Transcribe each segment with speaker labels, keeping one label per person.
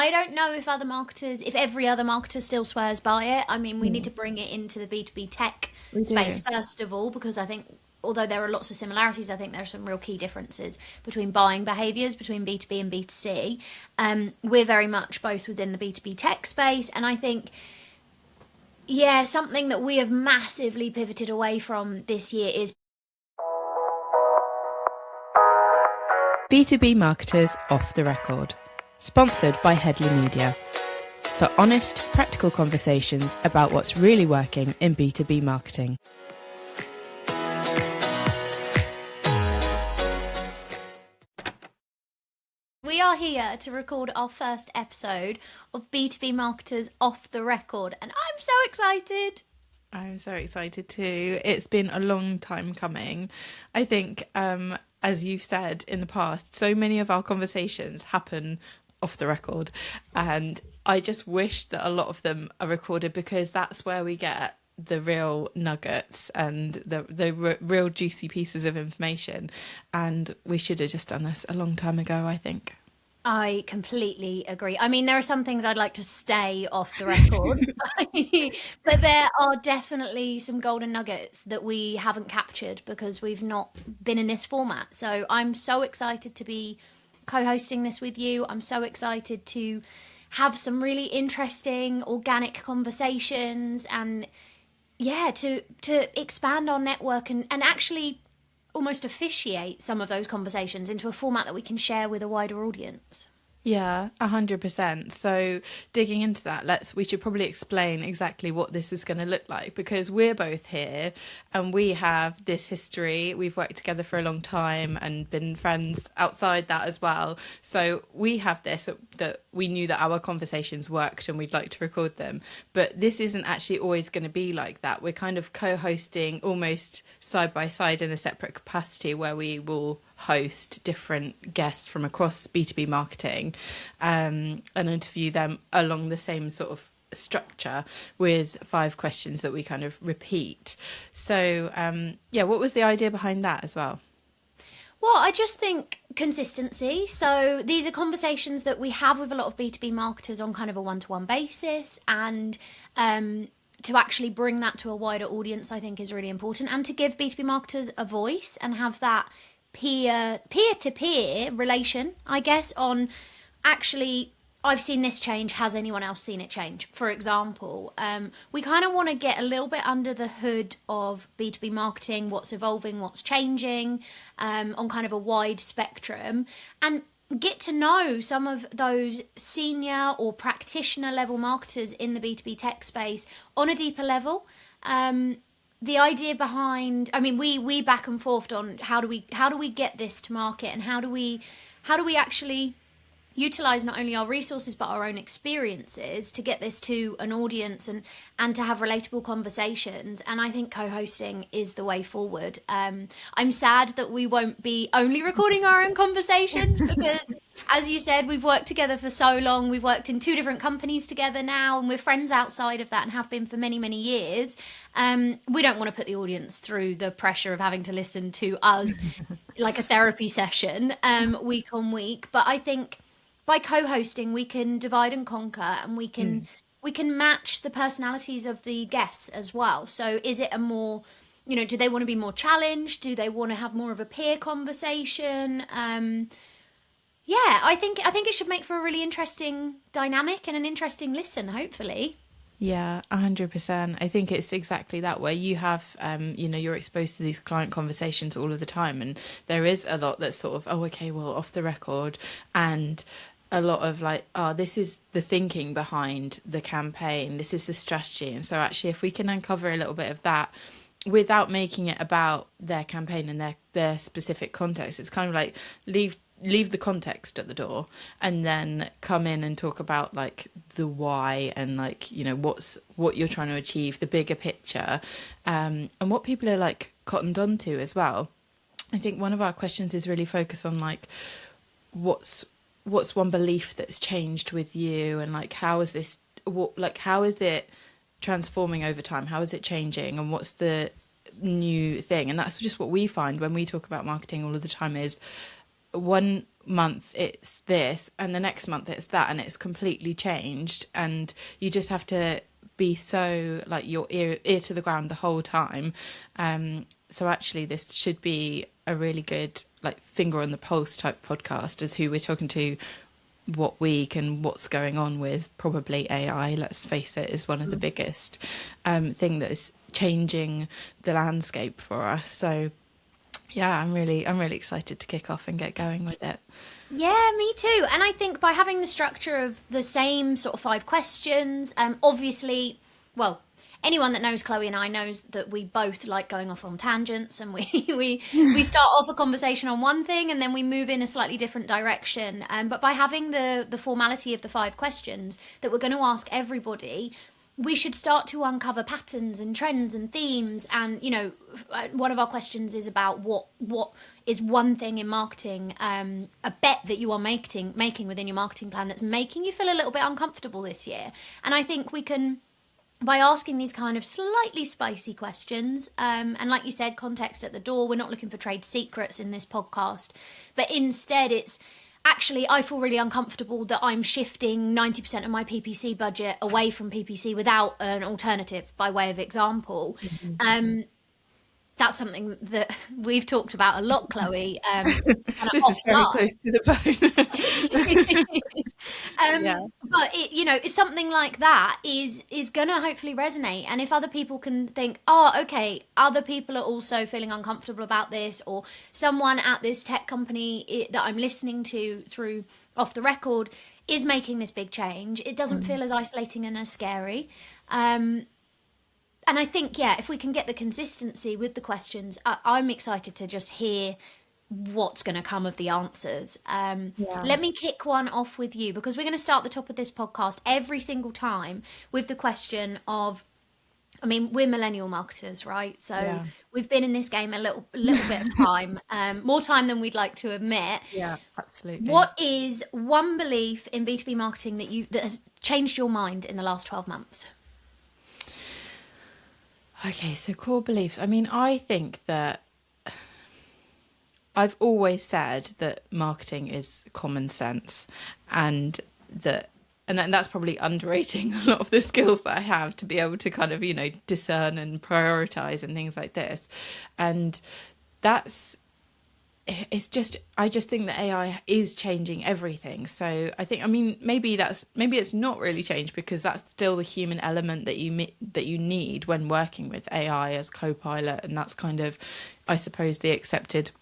Speaker 1: I don't know if every other marketer still swears by it. I mean, we need to bring it into the B2B tech
Speaker 2: We
Speaker 1: space
Speaker 2: do.
Speaker 1: first of all, because I think although there are lots of similarities, I think there are some real key differences between buying behaviours between B2B and B2C. We're very much both within the B2B tech space, and I think, yeah, something that we have massively pivoted away from this year is
Speaker 2: B2B Marketers Off the Record, sponsored by Headley Media, for honest, practical conversations about what's really working in B2B marketing.
Speaker 1: we are here to record our first episode of B2B Marketers Off the Record, and I'm so excited.
Speaker 2: I'm so excited too. It's been a long time coming. I think, as you've said in the past, so many of our conversations happen off the record, and I just wish that a lot of them are recorded, because that's where we get the real nuggets and the real juicy pieces of information. And we should have just done this a long time ago, I think.
Speaker 1: I completely agree. I mean, there are some things I'd like to stay off the record, but there are definitely some golden nuggets that we haven't captured because we've not been in this format. So I'm so excited to be co-hosting this with you. I'm so excited to have some really interesting organic conversations, and yeah, to expand our network and actually almost officiate some of those conversations into a format that we can share with a wider audience.
Speaker 2: Yeah, 100%. So digging into that, we should probably explain exactly what this is going to look like, because we're both here and we have this history. We've worked together for a long time and been friends outside that as well. So we have this, that we knew that our conversations worked and we'd like to record them. But this isn't actually always going to be like that. We're kind of co-hosting almost side by side in a separate capacity, where we will host different guests from across B2B marketing, and interview them along the same sort of structure with 5 questions that we kind of repeat. So what was the idea behind that as well?
Speaker 1: Well, I just think consistency. So these are conversations that we have with a lot of B2B marketers on kind of a one-to-one basis, and to actually bring that to a wider audience, I think, is really important, and to give B2B marketers a voice and have that peer-to-peer relation, I guess, on actually, I've seen this change, has anyone else seen it change? For example, we kind of want to get a little bit under the hood of B2B marketing, what's evolving, what's changing, on kind of a wide spectrum, and get to know some of those senior or practitioner level marketers in the B2B tech space on a deeper level. The idea behind, I mean, we back and forth on how do we get this to market, and how do we actually utilize not only our resources but our own experiences to get this to an audience, and to have relatable conversations. And I think co-hosting is the way forward. I'm sad that we won't be only recording our own conversations, because as you said, we've worked together for so long. We've worked in 2 different companies together now, and we're friends outside of that and have been for many, many years. We don't want to put the audience through the pressure of having to listen to us like a therapy session week on week. But I think by co-hosting, we can divide and conquer, and we can match the personalities of the guests as well. So is it a more, do they want to be more challenged? Do they want to have more of a peer conversation? I think it should make for a really interesting dynamic and an interesting listen, hopefully.
Speaker 2: Yeah, 100%. I think it's exactly that, where you have, you're exposed to these client conversations all of the time, and there is a lot that's sort of, oh, okay, well, off the record, and a lot of like, oh, this is the thinking behind the campaign, this is the strategy. And so actually, if we can uncover a little bit of that without making it about their campaign and their specific context, it's kind of like leave the context at the door, and then come in and talk about like the why, and like, what you're trying to achieve, the bigger picture, and what people are like cottoned onto as well. I think one of our questions is really focused on like, what's one belief that's changed with you, and like how is it transforming over time, how is it changing, and what's the new thing? And that's just what we find when we talk about marketing all of the time, is one month it's this and the next month it's that, and it's completely changed, and you just have to be so like your ear to the ground the whole time. So actually this should be a really good like finger on the pulse type podcast, as who we're talking to what week and what's going on with probably AI, let's face it, is one of the biggest thing that is changing the landscape for us. So yeah, I'm really excited to kick off and get going with it.
Speaker 1: Yeah, me too. And I think by having the structure of the same sort of 5 questions, obviously, well, anyone that knows Chloe and I knows that we both like going off on tangents, and we start off a conversation on one thing and then we move in a slightly different direction. But by having the formality of the 5 questions that we're going to ask everybody, we should start to uncover patterns and trends and themes. And, you know, one of our questions is about what is one thing in marketing, a bet that you are making within your marketing plan that's making you feel a little bit uncomfortable this year. And I think we can, by asking these kind of slightly spicy questions, and like you said, context at the door, we're not looking for trade secrets in this podcast, but instead it's, actually, I feel really uncomfortable that I'm shifting 90% of my PPC budget away from PPC without an alternative, by way of example. That's something that we've talked about a lot, Chloe.
Speaker 2: This is very close to the bone. Yeah.
Speaker 1: But it, you know, something like that is going to hopefully resonate. And if other people can think, oh, okay, other people are also feeling uncomfortable about this, or someone at this tech company that I'm listening to through Off the Record is making this big change, it doesn't feel as isolating and as scary. And I think, yeah, if we can get the consistency with the questions, I'm excited to just hear what's going to come of the answers. Let me kick one off with you, because we're going to start the top of this podcast every single time with the question of, I mean, we're millennial marketers, right? So we've been in this game a little bit of time, more time than we'd like to admit.
Speaker 2: Yeah, absolutely.
Speaker 1: What is one belief in B2B marketing that has changed your mind in the last 12 months?
Speaker 2: Okay, so core beliefs. I mean, I think that I've always said that marketing is common sense, and that's probably underrating a lot of the skills that I have to be able to kind of, you know, discern and prioritize and things like this. And I just think that AI is changing everything. So I think, I mean, maybe it's not really changed, because that's still the human element that you need when working with AI as co-pilot. And that's kind of, I suppose, the accepted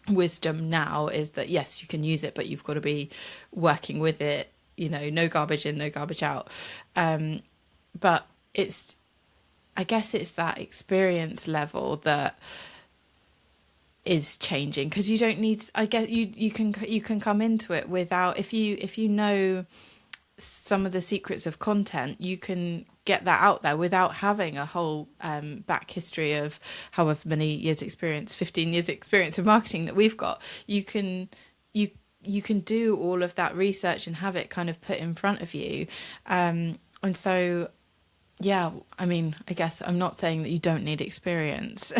Speaker 2: wisdom now, is that yes, you can use it, but you've got to be working with it, you know, no garbage in, no garbage out. But I guess it's that experience level that is changing, because you don't need, I guess you can come into it without, if you know some of the secrets of content, you can get that out there without having a whole back history of however many years experience, 15 years experience of marketing that we've got. You can do all of that research and have it kind of put in front of you. And so, yeah, I mean, I guess I'm not saying that you don't need experience,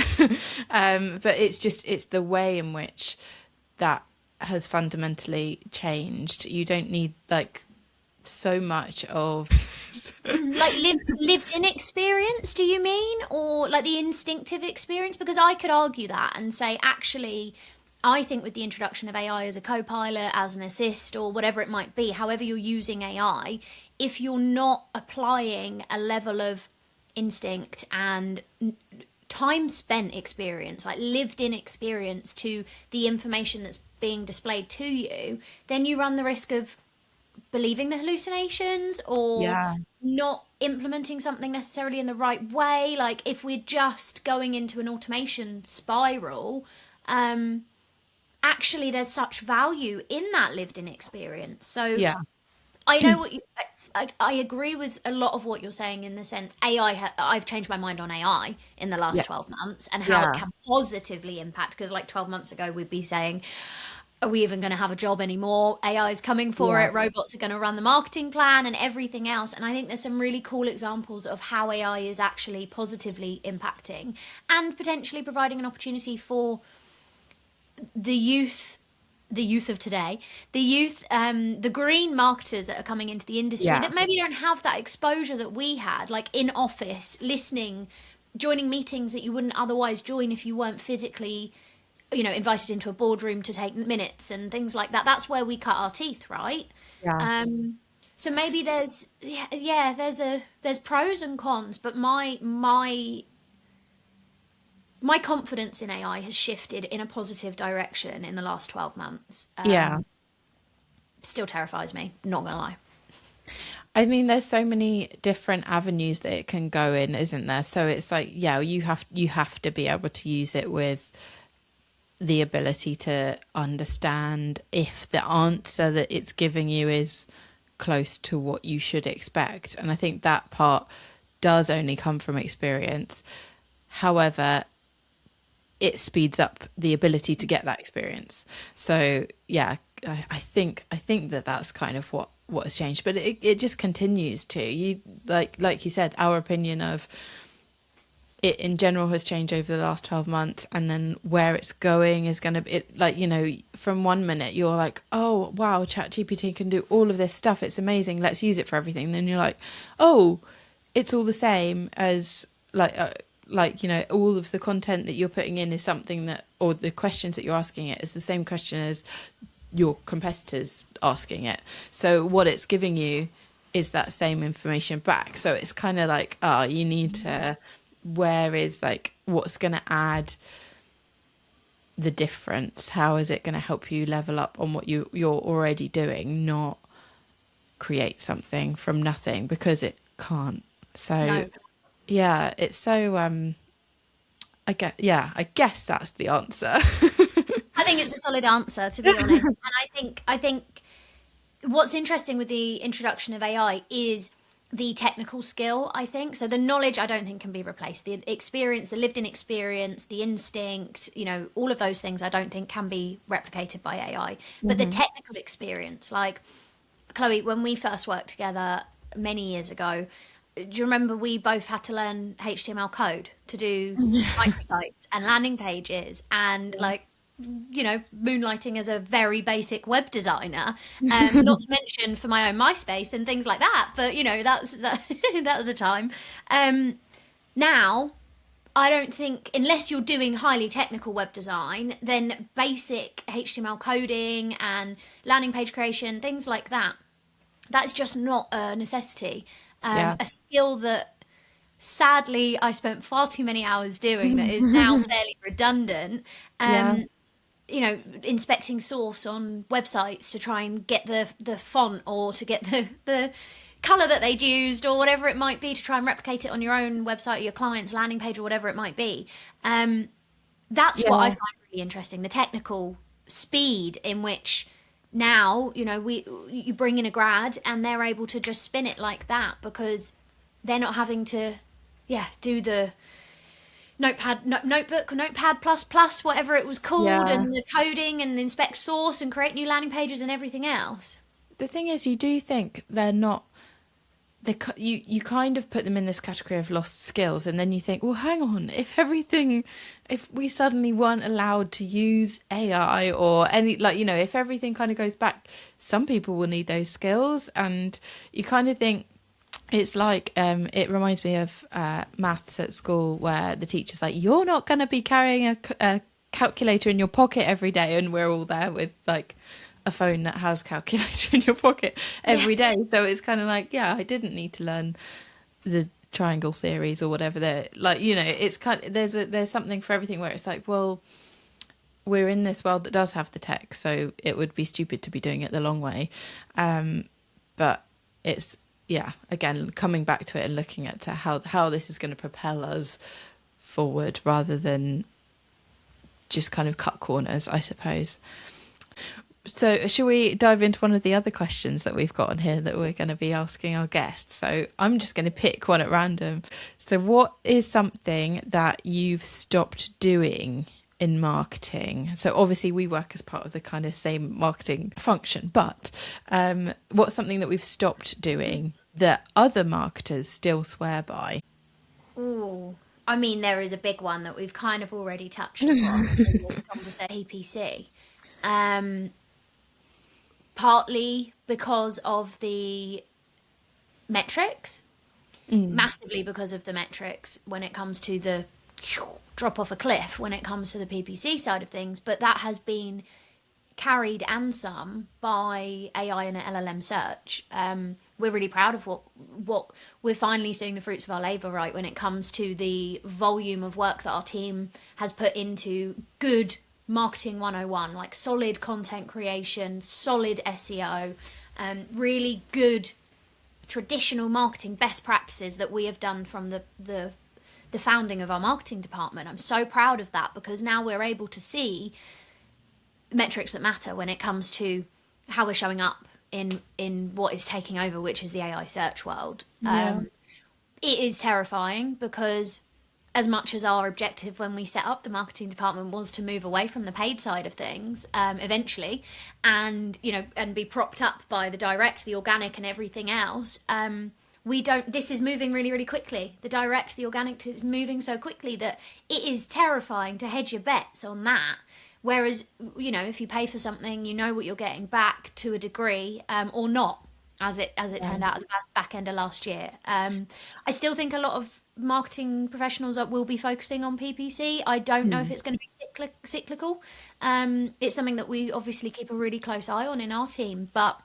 Speaker 2: but it's the way in which that has fundamentally changed. You don't need like so much of
Speaker 1: like lived in experience, do you mean, or like the instinctive experience? Because I could argue that and say, actually, I think with the introduction of AI as a co-pilot, as an assist, or whatever it might be, however you're using AI, if you're not applying a level of instinct and time spent experience, like lived in experience, to the information that's being displayed to you, then you run the risk of believing the hallucinations, or not implementing something necessarily in the right way. Like if we're just going into an automation spiral, actually there's such value in that lived in experience. So I know what I agree with a lot of what you're saying, in the sense I've changed my mind on AI in the last 12 months and how it can positively impact, because like 12 months ago we'd be saying, are we even going to have a job anymore? AI is coming for it. Robots are going to run the marketing plan and everything else. And I think there's some really cool examples of how AI is actually positively impacting and potentially providing an opportunity for the youth the youth of today, the youth, the green marketers that are coming into the industry
Speaker 2: Yeah.
Speaker 1: that maybe don't have that exposure that we had, like in office, listening, joining meetings that you wouldn't otherwise join if you weren't physically, invited into a boardroom to take minutes and things like that. That's where we cut our teeth, right?
Speaker 2: Yeah.
Speaker 1: So maybe there's pros and cons, but my confidence in AI has shifted in a positive direction in the last 12 months.
Speaker 2: Yeah.
Speaker 1: Still terrifies me, not gonna lie.
Speaker 2: I mean, there's so many different avenues that it can go in, isn't there? So it's like, yeah, you have to be able to use it with the ability to understand if the answer that it's giving you is close to what you should expect. And I think that part does only come from experience. However, it speeds up the ability to get that experience. So yeah, I think that that's kind of what has changed, but it just continues to, you like you said, our opinion of it in general has changed over the last 12 months, and then where it's going is going to, it, like, from one minute you're like, oh wow, ChatGPT can do all of this stuff, it's amazing, let's use it for everything. Then you're like, oh, it's all the same as all of the content that you're putting in is something that, or the questions that you're asking it is the same question as your competitors asking it. So what it's giving you is that same information back. So it's kind of like, you need to, where is like, what's going to add the difference? How is it going to help you level up on what you're already doing, not create something from nothing, because it can't. So
Speaker 1: No.
Speaker 2: yeah, it's so I guess that's the answer.
Speaker 1: I think it's a solid answer, to be honest. And I think what's interesting with the introduction of AI is the technical skill, I think. So the knowledge I don't think can be replaced. The experience, the lived in experience, the instinct, all of those things I don't think can be replicated by AI. But the technical experience, like Chloe, when we first worked together many years ago, do you remember we both had to learn HTML code to do microsites and landing pages and moonlighting as a very basic web designer, not to mention for my own MySpace and things like that. But that was a time. Now, I don't think, unless you're doing highly technical web design, then basic HTML coding and landing page creation, things like that, that's just not a necessity.
Speaker 2: Yeah.
Speaker 1: A skill that sadly I spent far too many hours doing that is now fairly redundant.
Speaker 2: Yeah.
Speaker 1: Inspecting source on websites to try and get the font or to get the color that they'd used or whatever it might be to try and replicate it on your own website or your client's landing page or whatever it might be. That's what I
Speaker 2: Yeah.
Speaker 1: find really interesting, the technical speed in which now, you bring in a grad and they're able to just spin it like that because they're not having to, do the notepad plus plus, whatever it was called,
Speaker 2: Yeah.
Speaker 1: and the coding and inspect source and create new landing pages and everything else.
Speaker 2: The thing is, you do think they're not. You kind of put them in this category of lost skills, and then you think, well, hang on, if we suddenly weren't allowed to use AI or any, if everything kind of goes back, some people will need those skills, and you kind of think. It's like, it reminds me of maths at school where the teacher's like, you're not going to be carrying a calculator in your pocket every day. And we're all there with like a phone that has calculator in your pocket every day. So it's kind of like, yeah, I didn't need to learn the triangle theories or whatever. They're like, it's kind of, there's something for everything where it's like, well, we're in this world that does have the tech. So it would be stupid to be doing it the long way. But it's, yeah, again, coming back to it and looking at how this is going to propel us forward rather than just kind of cut corners, I suppose. So shall we dive into one of the other questions that we've got on here that we're going to be asking our guests? So I'm just going to pick one at random. So what is something that you've stopped doing in marketing? So obviously we work as part of the kind of same marketing function, but what's something that we've stopped doing that other marketers still swear by?
Speaker 1: Ooh, I mean, there is a big one that we've kind of already touched upon in this conversation, PPC. Partly because of the metrics, massively because of the metrics when it comes to the drop off a cliff when it comes to the PPC side of things, but that has been carried and some by AI and LLM search. We're really proud of what we're finally seeing the fruits of our labour, right, when it comes to the volume of work that our team has put into good marketing 101, like solid content creation, solid SEO, really good traditional marketing best practices that we have done from the founding of our marketing department. I'm so proud of that because now we're able to see metrics that matter when it comes to how we're showing up in what is taking over, which is the AI search world.
Speaker 2: Yeah.
Speaker 1: It is terrifying because as much as our objective when we set up the marketing department was to move away from the paid side of things eventually, and and be propped up by the direct, the organic, and everything else. We don't. This is moving really, really quickly. The direct, the organic is moving so quickly that it is terrifying to hedge your bets on that. Whereas, if you pay for something, you know what you're getting back to a degree, or not, as it turned out at the back end of last year. I still think a lot of marketing professionals will be focusing on PPC. I don't know if it's going to be cyclical. It's something that we obviously keep a really close eye on in our team. But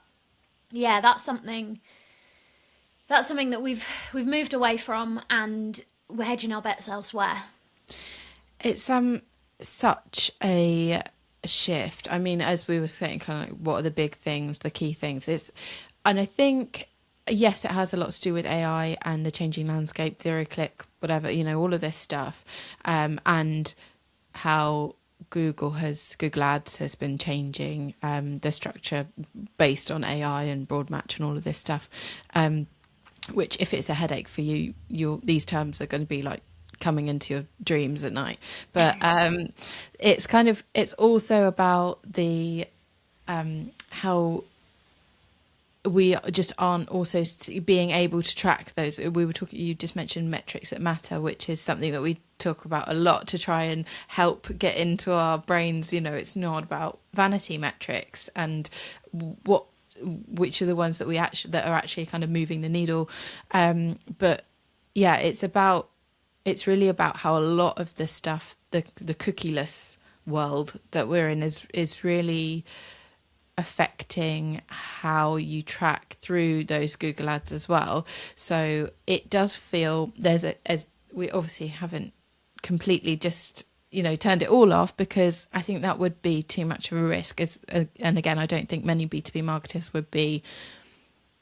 Speaker 1: yeah, that's something that we've moved away from, and we're hedging our bets elsewhere.
Speaker 2: It's such a shift. I mean, as we were saying, kind of like, what are the big things, the key things? And I think, yes, it has a lot to do with AI and the changing landscape, zero click, whatever, all of this stuff, and how Google Ads has been changing the structure based on AI and broad match and all of this stuff. Which, if it's a headache for you, these terms are going to be like coming into your dreams at night. But it's also about the how we just aren't also being able to track those. We were talking, you just mentioned metrics that matter, which is something that we talk about a lot to try and help get into our brains. It's not about vanity metrics and which are the ones that that are actually kind of moving the needle. But yeah, it's really about how a lot of this stuff, the cookieless world that we're in, is really affecting how you track through those Google ads as well. So it does feel as we obviously haven't completely just turned it all off, because I think that would be too much of a risk. And again, I don't think many B2B marketers would be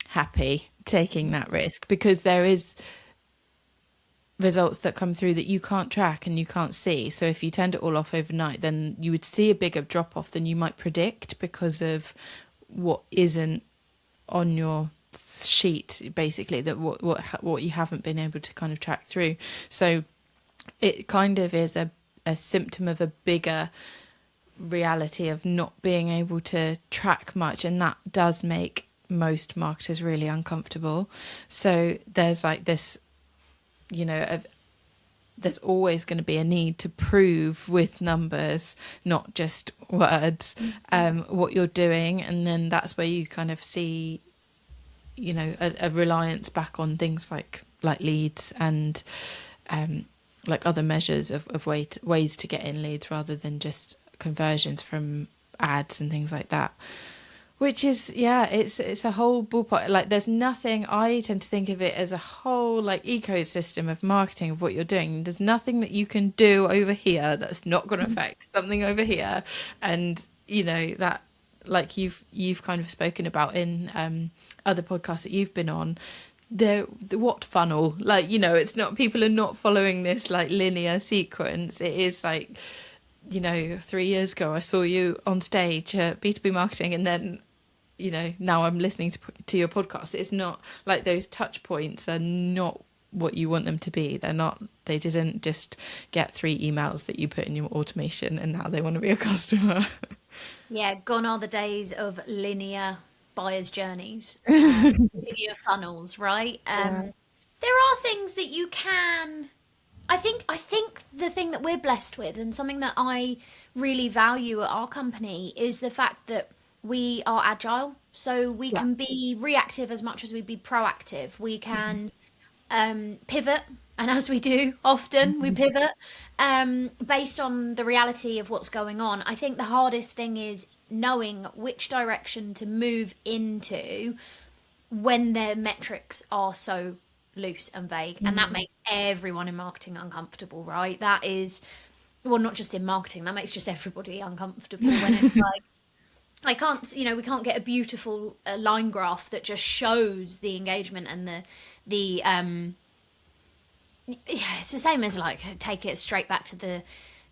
Speaker 2: happy taking that risk, because there is results that come through that you can't track and you can't see. So if you turned it all off overnight, then you would see a bigger drop off than you might predict because of what isn't on your sheet, basically, that what you haven't been able to kind of track through. So it kind of is a symptom of a bigger reality of not being able to track much, and that does make most marketers really uncomfortable. So there's like this, there's always going to be a need to prove with numbers, not just words, what you're doing. And then that's where you kind of see, a reliance back on things like leads and like other measures of ways to get in leads, rather than just conversions from ads and things like that. Which is, it's a whole ballpark. Like, there's nothing, I tend to think of it as a whole like ecosystem of marketing of what you're doing. There's nothing that you can do over here that's not going to affect something over here. And, that, like you've kind of spoken about in other podcasts that you've been on, the what funnel, it's not, people are not following this like linear sequence. It is like, 3 years ago I saw you on stage at B2B Marketing, and then now I'm listening to your podcast. It's not like those touch points are not what you want them to be. They didn't just get 3 emails that you put in your automation and now they want to be a customer.
Speaker 1: Yeah, gone are the days of linear buyer's journeys, linear funnels, right? There are things that you can I think the thing that we're blessed with, and something that I really value at our company, is the fact that we are agile. So we
Speaker 2: Yeah.
Speaker 1: can be reactive as much as we be proactive. We can pivot, and as we do often, we pivot based on the reality of what's going on. I think the hardest thing is knowing which direction to move into when their metrics are so loose and vague, and that
Speaker 2: Mm.
Speaker 1: makes everyone in marketing uncomfortable, right? That is, well, not just in marketing, that makes just everybody uncomfortable when it's like, I can't, we can't get a beautiful line graph that just shows the engagement and the yeah, it's the same as, like, take it straight back to the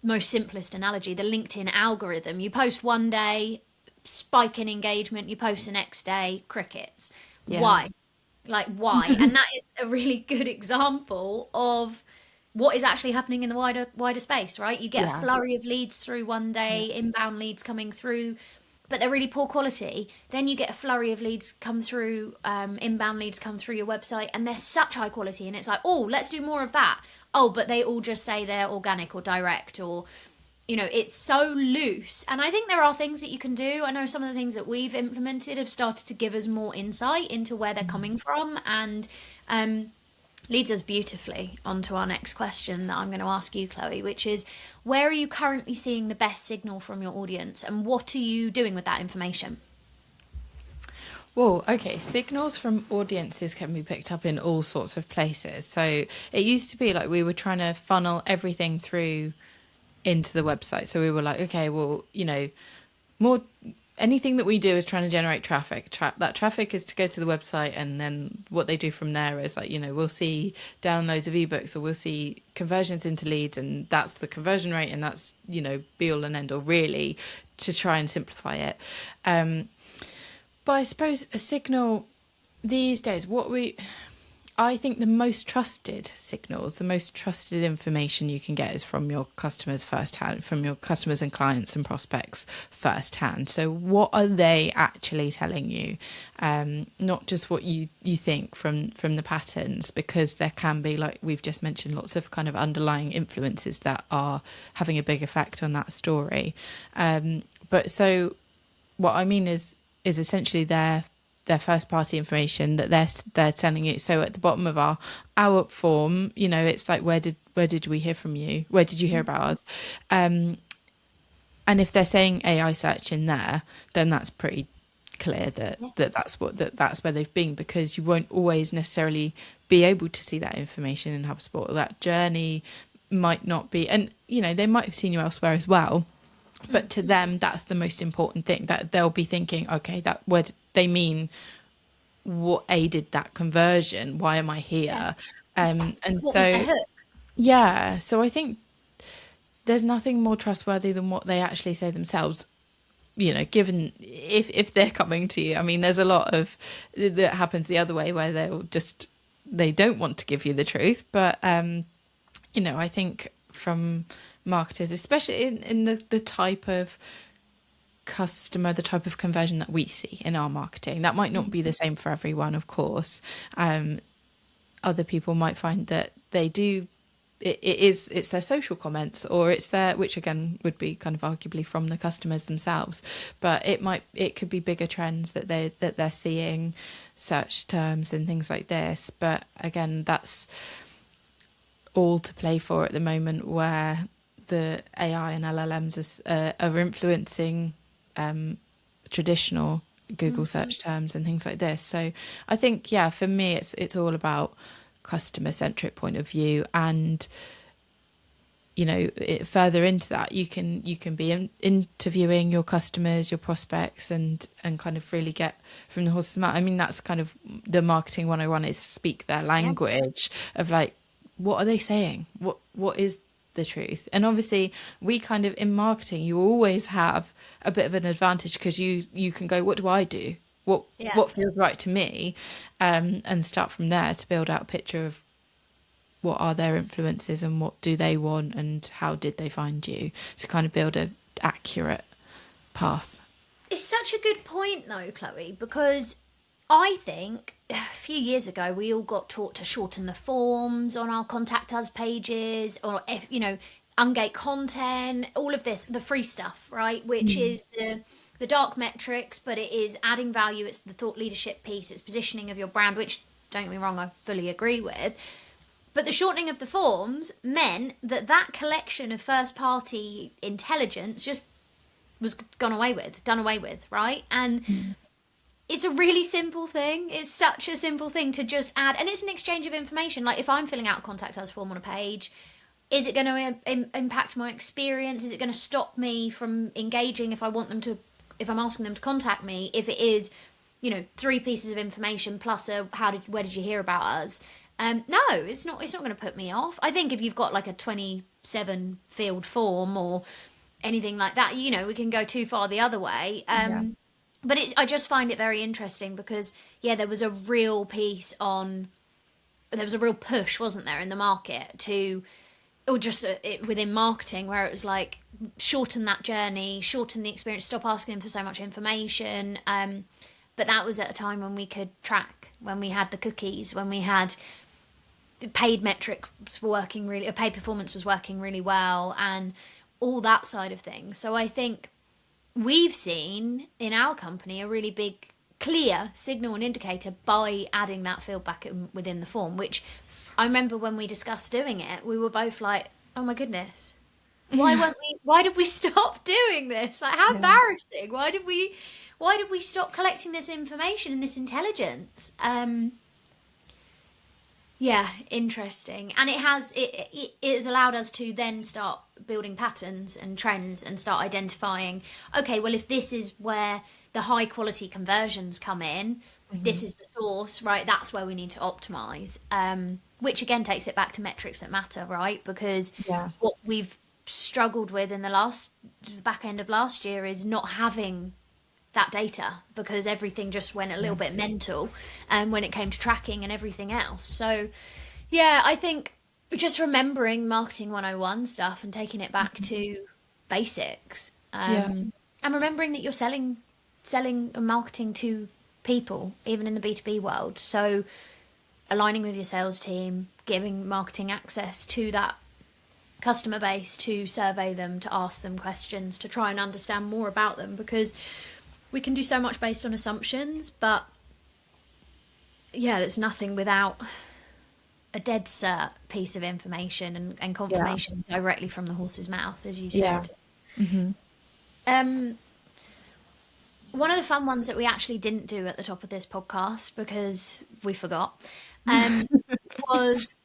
Speaker 1: most simplest analogy, the LinkedIn algorithm. You post one day, spike in engagement, you post the next day, crickets.
Speaker 2: Yeah.
Speaker 1: Why? Like, why? And that is a really good example of what is actually happening in the wider space, right? You get a
Speaker 2: Yeah.
Speaker 1: flurry of leads through one day,
Speaker 2: Yeah.
Speaker 1: inbound leads coming through, but they're really poor quality. Then you get a flurry of leads come through, inbound leads come through your website, and they're such high quality, and it's like, oh, let's do more of that. Oh, but they all just say they're organic or direct, or it's so loose. And I think there are things that you can do. I know some of the things that we've implemented have started to give us more insight into where they're coming from, and leads us beautifully onto our next question that I'm going to ask you, Chloe, which is, where are you currently seeing the best signal from your audience, and what are you doing with that information?
Speaker 2: Well, okay, signals from audiences can be picked up in all sorts of places. So it used to be like we were trying to funnel everything through into the website. So we were like, okay, well, more anything that we do is trying to generate traffic. That traffic is to go to the website, and then what they do from there is like, we'll see downloads of ebooks, or we'll see conversions into leads, and that's the conversion rate, and that's, be all and end all, really, to try and simplify it. But I suppose a signal these days, I think the most trusted signals, the most trusted information you can get is from your customers firsthand, from your customers and clients and prospects firsthand. So what are they actually telling you? Not just what you think from the patterns, because there can be, like we've just mentioned, lots of kind of underlying influences that are having a big effect on that story. But so what I mean is essentially their first party information that they're telling you. So at the bottom of our form, it's like, where did we hear from you? Where did you hear about us? And if they're saying AI search in there, then that's pretty clear that's where they've been, because you won't always necessarily be able to see that information in HubSpot. That journey might not be, and they might have seen you elsewhere as well. But to them, that's the most important thing, that they'll be thinking, okay, that word, they mean what aided that conversion? Why am I here? And
Speaker 1: What was the
Speaker 2: so,
Speaker 1: hook?
Speaker 2: yeah, so I think there's nothing more trustworthy than what they actually say themselves. Given if they're coming to you, I mean, there's a lot of that happens the other way, where they don't want to give you the truth. But I think from marketers, especially in the type of customer, the type of conversion that we see in our marketing, that might not be the same for everyone, of course. Other people might find that they do, it's their social comments, or it's their, which again would be kind of arguably from the customers themselves, but it could be bigger trends that they're seeing, search terms and things like this. But again, that's all to play for at the moment, where the AI and LLMs are influencing traditional Google search terms and things like this. So I think, yeah, for me, it's all about customer-centric point of view, and further into that, you can be interviewing your customers, your prospects, and kind of really get from the horse's mouth. I mean, that's kind of the marketing 101, is speak their language of, like, what are they saying? What is the truth? And obviously, we kind of, in marketing, you always have a bit of an advantage, because you can go, what do I do? What feels right to me? And start from there to build out a picture of what are their influences and what do they want and how did they find you, to kind of build a accurate path.
Speaker 1: It's such a good point, though, Chloe, because I think a few years ago we all got taught to shorten the forms on our contact us pages, or if ungate content, all of this, the free stuff, right? Which
Speaker 2: Mm.
Speaker 1: is the dark metrics, but it is adding value. It's the thought leadership piece. It's positioning of your brand, which, don't get me wrong, I fully agree with. But the shortening of the forms meant that that collection of first party intelligence just was done away with, right? And
Speaker 2: Mm.
Speaker 1: it's a really simple thing. It's such a simple thing to just add, and it's an exchange of information. Like if I'm filling out a contact us form on a page, is it going to impact my experience? Is it going to stop me from engaging if if I'm asking them to contact me? If it is, 3 pieces of information plus a where did you hear about us? No, it's not. It's not going to put me off. I think if you've got like a 27 field form or anything like that, we can go too far the other way.
Speaker 2: Yeah.
Speaker 1: But I just find it very interesting because there was a real there was a real push, wasn't there, in the market to, or just within marketing, where it was like shorten that journey, shorten the experience, stop asking for so much information. But that was at a time when we could track, when we had the cookies, when we had paid metrics were working really, paid performance was working really well, and all that side of things. So I think we've seen in our company a really big clear signal and indicator by adding that field back within the form, which I remember when we discussed doing it, we were both like, oh my goodness, why did we stop doing this? Like, how
Speaker 2: Yeah.
Speaker 1: embarrassing. Why did we stop collecting this information and this intelligence? Yeah, interesting. And it has allowed us to then start building patterns and trends and start identifying, okay, well, if this is where the high quality conversions come in,
Speaker 2: Mhm.
Speaker 1: this is the source, right? That's where we need to optimize. Which again takes it back to metrics that matter, right? Because
Speaker 2: Yeah.
Speaker 1: what we've struggled with in the back end of last year is not having that data, because everything just went a little
Speaker 2: Yeah.
Speaker 1: bit mental when it came to tracking and everything else. So yeah, I think just remembering marketing 101 stuff and taking it back to basics,
Speaker 2: Yeah.
Speaker 1: and remembering that you're selling and marketing to people, even in the B2B world. So aligning with your sales team, giving marketing access to that customer base, to survey them, to ask them questions, to try and understand more about them, because we can do so much based on assumptions, but there's nothing without a dead cert piece of information and
Speaker 2: Yeah.
Speaker 1: confirmation directly from the horse's mouth, as you
Speaker 2: Yeah.
Speaker 1: said.
Speaker 2: Hmm.
Speaker 1: Um, One of the fun ones that we actually didn't do at the top of this podcast because we forgot, was,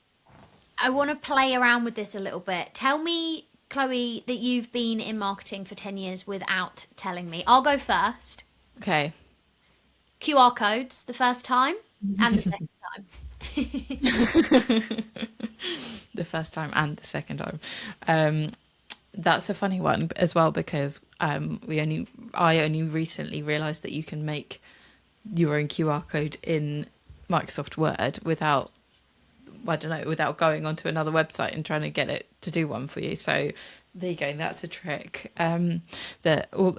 Speaker 1: I want to play around with this a little bit. Tell me, Chloe, that you've been in marketing for 10 years without telling me. I'll go first.
Speaker 2: Okay.
Speaker 1: QR codes the first time and the second time.
Speaker 2: The first time and the second time. That's a funny one as well, because I only recently realised that you can make your own QR code in Microsoft Word without, I don't know, without going onto another website and trying to get it to do one for you. So there you go. That's a trick that all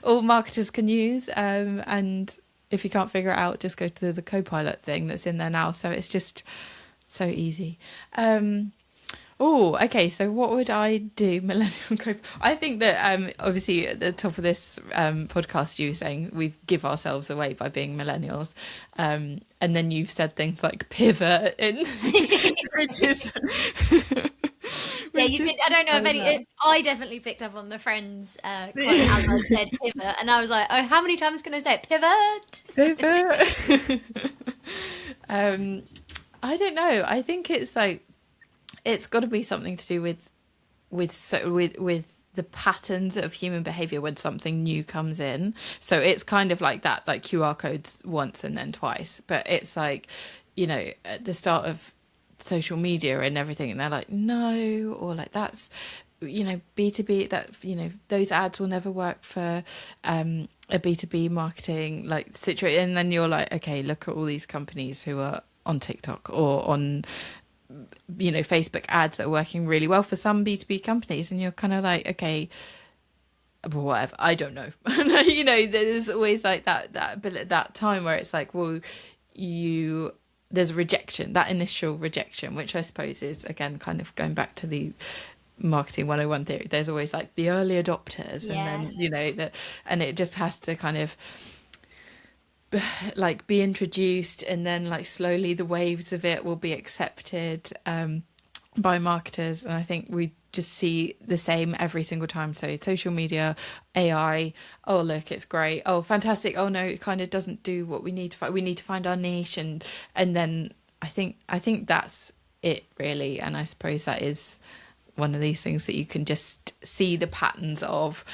Speaker 2: all marketers can use. And if you can't figure it out, just go to the Copilot thing that's in there now. So it's just so easy. Oh, okay. So what would I do? Millennial Copilot. I think that obviously at the top of this podcast, you were saying we give ourselves away by being millennials, and then you've said things like pivot, and which is
Speaker 1: Yeah,
Speaker 2: which
Speaker 1: you
Speaker 2: is
Speaker 1: did. I don't know if
Speaker 2: like that.
Speaker 1: I definitely picked up on the Friends quote as I said pivot, and I was like, oh, how many times can I say it? Pivot.
Speaker 2: Pivot. I don't know. I think it's like it's got to be something to do with the patterns of human behavior when something new comes in. So it's kind of like that, like QR codes once and then twice. But it's like, at the start of social media and everything, and they're like, no, or like that's, B2B, that, those ads will never work for a B2B marketing like situation. And then you're like, okay, look at all these companies who are on TikTok or on Facebook ads that are working really well for some B2B companies, and you're kind of like, okay, whatever, I don't know. There's always like that time where it's like, well, there's rejection, that initial rejection, which I suppose is, again, kind of going back to the marketing 101 theory. There's always like the early adopters, and then and it just has to kind of like be introduced, and then like slowly the waves of it will be accepted by marketers. And I think we just see the same every single time. So social media, AI, oh look, it's great, oh fantastic, oh no, it kind of doesn't do what we need to find. We need to find our niche, and then I think that's it really. And I suppose that is one of these things that you can just see the patterns of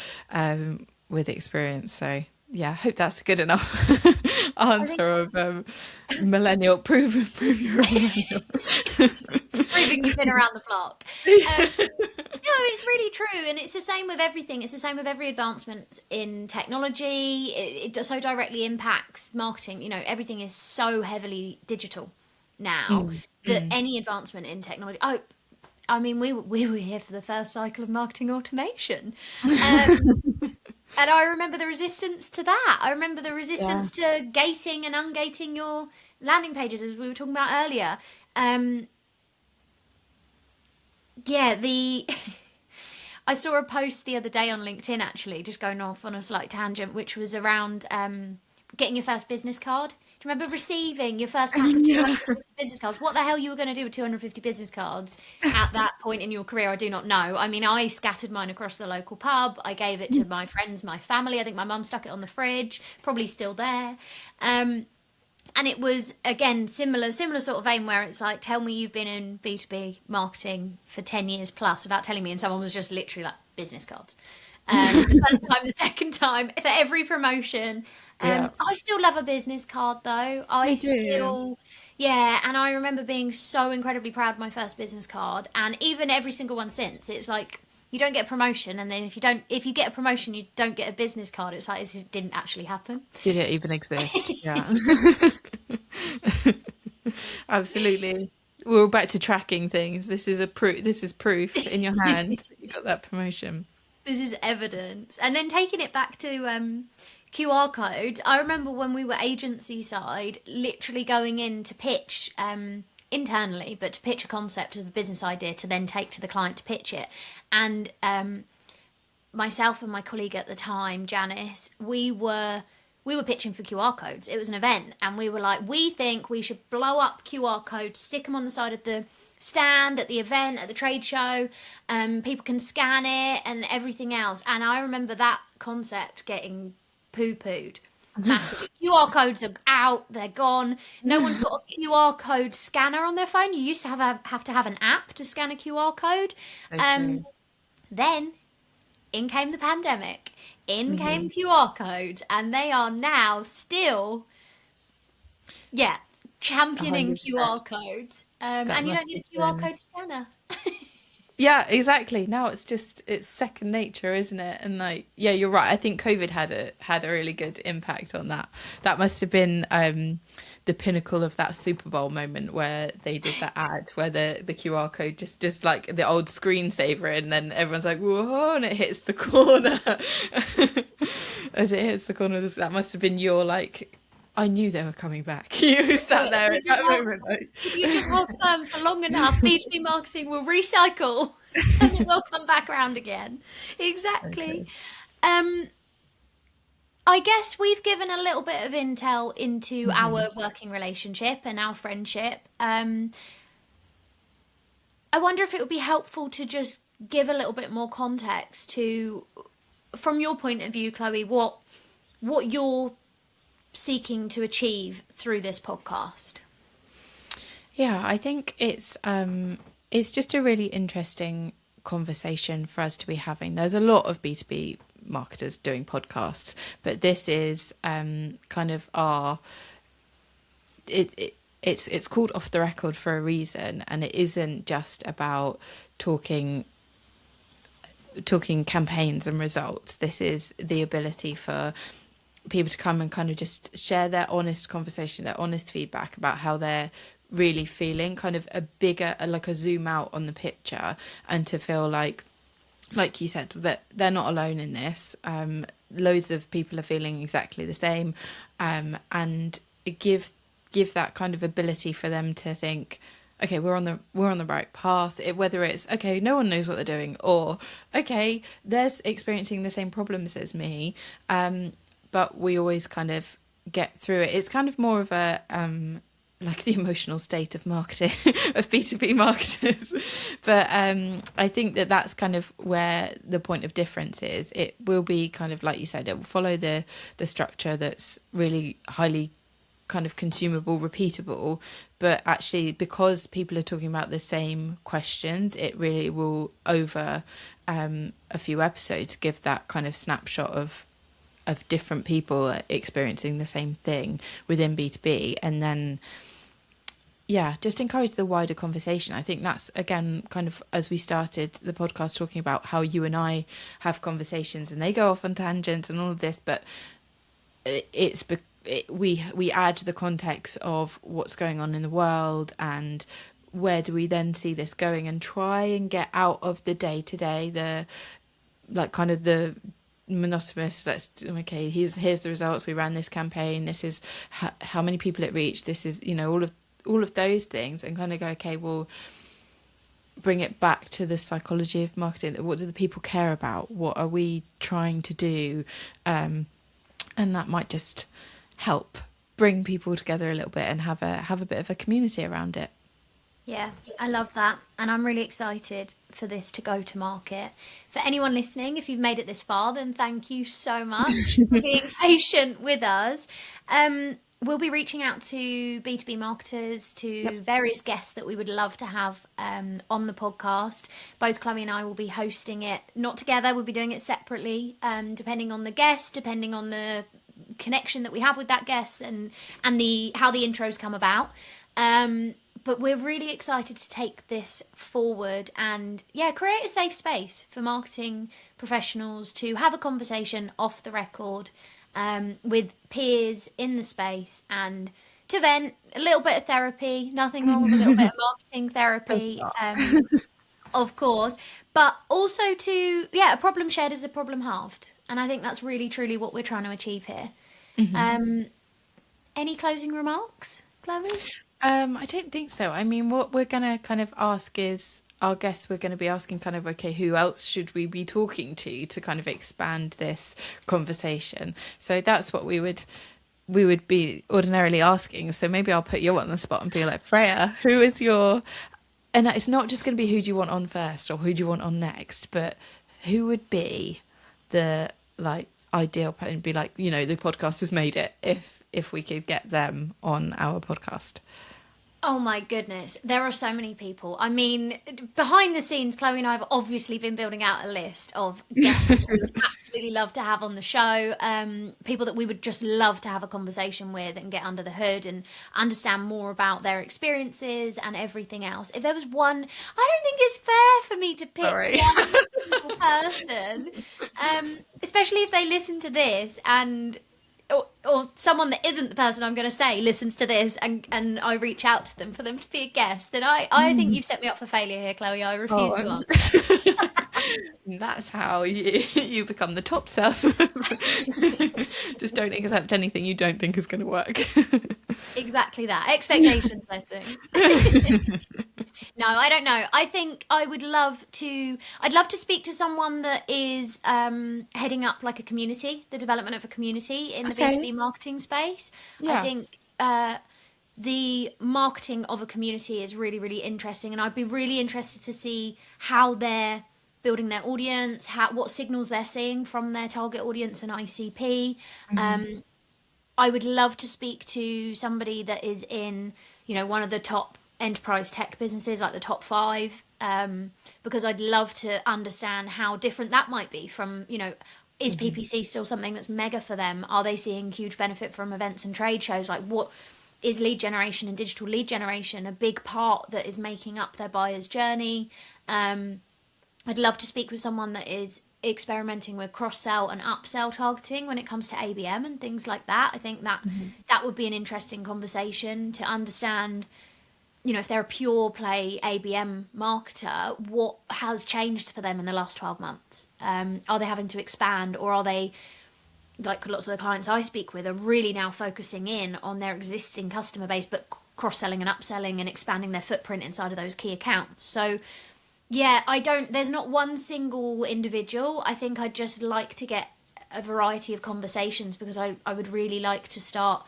Speaker 2: with experience. So yeah, I hope that's a good enough answer of millennial. Prove you're a millennial.
Speaker 1: Proving you've been around the block. No, it's really true, and it's the same with everything. It's the same with every advancement in technology. It so directly impacts marketing. You know, everything is so heavily digital now that any advancement in technology. Oh, I mean, we were here for the first cycle of marketing automation. And I remember the resistance to that. I remember the resistance to gating and ungating your landing pages, as we were talking about earlier. I saw a post the other day on LinkedIn, actually, just going off on a slight tangent, which was around getting your first business card. Do you remember receiving your first pack of 250 business cards? What the hell you were going to do with 250 business cards at that point in your career, I do not know. I mean, I scattered mine across the local pub. I gave it to my friends, my family. I think my mum stuck it on the fridge, probably still there. And it was, again, similar sort of vein, where it's like, tell me you've been in B2B marketing for 10 years plus without telling me. And someone was just literally like, business cards. The first time, the second time, for every promotion. I still love a business card, though. I still, and I remember being so incredibly proud of my first business card, and even every single one since. It's like, you don't get a promotion, and then if you get a promotion, you don't get a business card. It's like, it didn't actually happen.
Speaker 2: Did it even exist? Yeah. Absolutely. We're back to tracking things. This is proof in your hand that you got that promotion.
Speaker 1: This is evidence. And then taking it back to QR codes, I remember when we were agency side, literally going in to pitch internally, but to pitch a concept of a business idea to then take to the client to pitch it. And myself and my colleague at the time, Janice, we were pitching for QR codes. It was an event, and we were like, we think we should blow up QR codes, stick them on the side of the stand at the event, at the trade show. People can scan it and everything else. And I remember that concept getting poo-pooed massively. QR codes are out, they're gone. No one's got a QR code scanner on their phone. You used to have to have an app to scan a QR code. Then in came the pandemic. In came QR codes, and they are now still, championing
Speaker 2: 100%.
Speaker 1: QR codes. And you don't need a QR code scanner.
Speaker 2: Yeah, exactly. Now it's second nature, isn't it? And like, yeah, you're right. I think COVID had a really good impact on that. That must have been the pinnacle of that Super Bowl moment where they did that ad where the QR code just like the old screensaver, and then everyone's like, whoa, and it hits the corner. As it hits the corner, that must have been your like, I knew they were coming back. You sat there at that moment. Like...
Speaker 1: If you just hold firm for long enough, B2B marketing will recycle and it will come back around again. Exactly. Okay. I guess we've given a little bit of intel into our working relationship and our friendship. I wonder if it would be helpful to just give a little bit more context to, from your point of view, Chloe, what you're seeking to achieve through this podcast.
Speaker 2: Yeah, I think it's just a really interesting conversation for us to be having. There's a lot of B2B marketers doing podcasts, but this is kind of it's called Off the Record for a reason, and it isn't just about talking campaigns and results. This is the ability for people to come and kind of just share their honest conversation, their honest feedback about how they're really feeling, kind of a bigger, like a zoom out on the picture, and to feel like like you said, that they're not alone in this. Loads of people are feeling exactly the same, and give that kind of ability for them to think, okay, we're on the right path. Whether it's okay, no one knows what they're doing, or okay, they're experiencing the same problems as me, but we always kind of get through it. It's kind of more of a like the emotional state of marketing of B2B marketers. But I think that that's kind of where the point of difference is. It will be kind of, like you said, it will follow the structure that's really highly kind of consumable, repeatable, but actually because people are talking about the same questions, it really will, over a few episodes, give that kind of snapshot of different people experiencing the same thing within B2B, and then just encourage the wider conversation. I think that's, again, kind of as we started the podcast talking about how you and I have conversations and they go off on tangents and all of this, but we add the context of what's going on in the world and where do we then see this going, and try and get out of the day-to-day, the like kind of the monotonous, here's the results, we ran this campaign, this is how many people it reached, this is, all of those things, and kind of go, okay, well, bring it back to the psychology of marketing. What do the people care about? What are we trying to do? And that might just help bring people together a little bit and have a bit of a community around it.
Speaker 1: Yeah, I love that. And I'm really excited for this to go to market. For anyone listening, if you've made it this far, then thank you so much for being patient with us. We'll be reaching out to B2B marketers, to various guests that we would love to have on the podcast. Both Chloe and I will be hosting it, not together, we'll be doing it separately, depending on the guest, depending on the connection that we have with that guest, and how the intros come about. But we're really excited to take this forward and create a safe space for marketing professionals to have a conversation off the record with peers in the space, and to vent. A little bit of therapy, nothing wrong with a little bit of marketing therapy, of course, but also to, a problem shared is a problem halved. And I think that's really, truly what we're trying to achieve here. Any closing remarks, Chloe?
Speaker 2: I don't think so. I mean, what we're going to kind of ask is, our guests, we're going to be asking kind of, okay, who else should we be talking to kind of expand this conversation? So that's what we would be ordinarily asking. So maybe I'll put you on the spot and be like, Freya, who is your... And it's not just going to be who do you want on first or who do you want on next, but who would be the ideal person, be like, the podcast has made it, if we could get them on our podcast.
Speaker 1: Oh my goodness, there are so many people. I mean, behind the scenes, Chloe and I have obviously been building out a list of guests we would absolutely love to have on the show, people that we would just love to have a conversation with and get under the hood and understand more about their experiences and everything else. If there was one, I don't think it's fair for me to pick one single person, especially if they listen to this and... Or someone that isn't the person I'm going to say listens to this and I reach out to them for them to be a guest, then I think you've set me up for failure here, Chloe. I refuse to answer.
Speaker 2: That's how you become the top salesman. Just don't accept anything you don't think is going to work.
Speaker 1: Exactly that. Expectation setting. No, I don't know. I think I'd love to speak to someone that is heading up like a community, the development of a community in the B2B marketing space. I think the marketing of a community is really, really interesting, and I'd be really interested to see how they're building their audience, what signals they're seeing from their target audience and ICP. I would love to speak to somebody that is in, one of the top enterprise tech businesses, like the top 5, because I'd love to understand how different that might be from, is PPC still something that's mega for them? Are they seeing huge benefit from events and trade shows? Like, what is lead generation and digital lead generation a big part that is making up their buyer's journey? I'd love to speak with someone that is experimenting with cross-sell and upsell targeting when it comes to ABM and things like that. I think that that would be an interesting conversation to understand if they're a pure play ABM marketer, what has changed for them in the last 12 months? Are they having to expand, or are they, like lots of the clients I speak with, are really now focusing in on their existing customer base, but cross-selling and upselling and expanding their footprint inside of those key accounts? So yeah, there's not one single individual. I think I'd just like to get a variety of conversations, because I would really like to start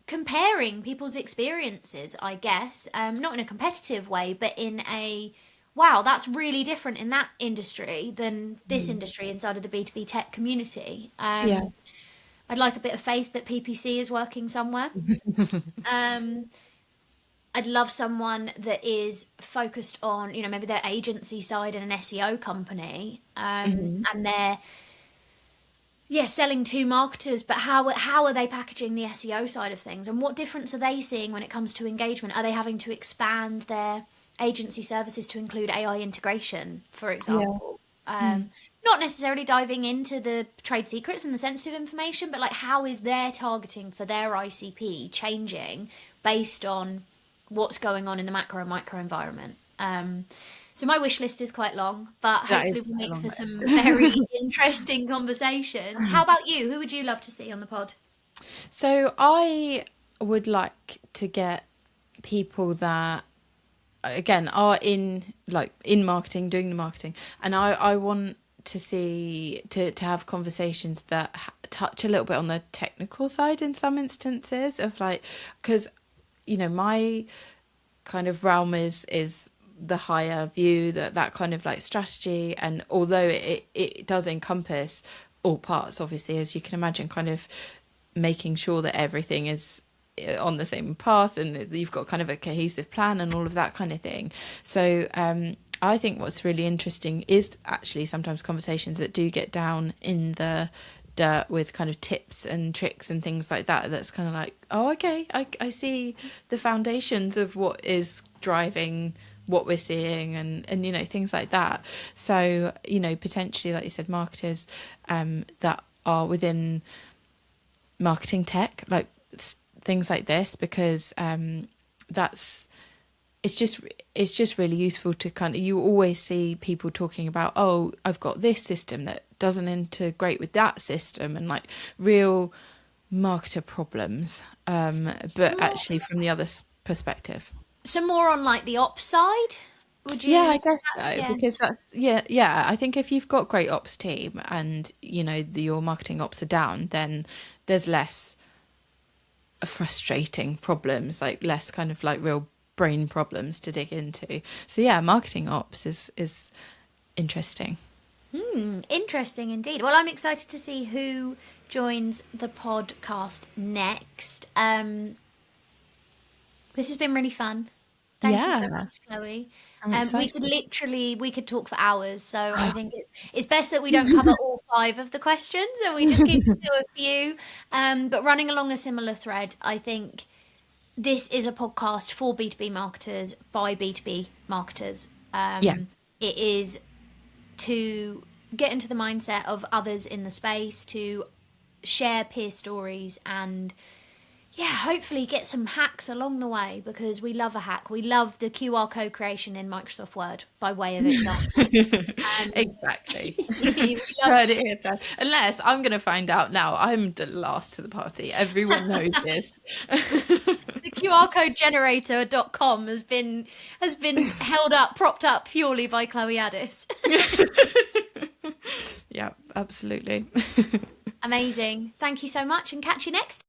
Speaker 1: comparing people's experiences, I guess, not in a competitive way, but in a, wow, that's really different in that industry than this industry inside of the B2B tech community.
Speaker 2: Yeah.
Speaker 1: I'd like a bit of faith that PPC is working somewhere. I'd love someone that is focused on, maybe their agency side in an SEO company, and they're, selling to marketers, but how are they packaging the SEO side of things, and what difference are they seeing when it comes to engagement? Are they having to expand their agency services to include AI integration, for example? Not necessarily diving into the trade secrets and the sensitive information, but like, how is their targeting for their ICP changing based on what's going on in the macro and micro environment? So my wish list is quite long, but hopefully we'll make for some very interesting conversations. How about you? Who would you love to see on the pod?
Speaker 2: So I would like to get people that, again, are in marketing, doing the marketing, and I want to see to have conversations that touch a little bit on the technical side in some instances of, like, because my kind of realm is the higher view, that kind of like strategy, and although it does encompass all parts, obviously, as you can imagine, kind of making sure that everything is on the same path and you've got kind of a cohesive plan and all of that kind of thing. So I think what's really interesting is actually sometimes conversations that do get down in the dirt with kind of tips and tricks and things like that. That's kind of like, oh, okay, I see the foundations of what is driving what we're seeing, and things like that. So potentially, like you said, marketers that are within marketing tech, like things like this, because it's just really useful to kind of, you always see people talking about, oh, I've got this system that doesn't integrate with that system, and like real marketer problems, but actually from the other perspective.
Speaker 1: So more on like the ops side, would you?
Speaker 2: Yeah, I guess so,
Speaker 1: Yeah.
Speaker 2: because that's I think if you've got great ops team and your marketing ops are down, then there's less frustrating problems, like less kind of like real brain problems to dig into. So yeah, marketing ops is interesting.
Speaker 1: Interesting indeed. Well, I'm excited to see who joins the podcast next. This has been really fun. Thank you so much, Chloe. We could talk for hours, so I think it's best that we don't cover all 5 of the questions, and we just keep it to a few. But running along a similar thread, I think this is a podcast for B2B marketers by B2B marketers. It is to get into the mindset of others in the space, to share peer stories, and hopefully get some hacks along the way, because we love a hack. We love the QR code creation in Microsoft Word, by way of example.
Speaker 2: Exactly. Heard it here first. Unless I'm going to find out now, I'm the last to the party. Everyone knows this.
Speaker 1: The QR code generator.com has been propped up purely by Chloe Addis.
Speaker 2: Yeah, absolutely.
Speaker 1: Amazing. Thank you so much, and catch you next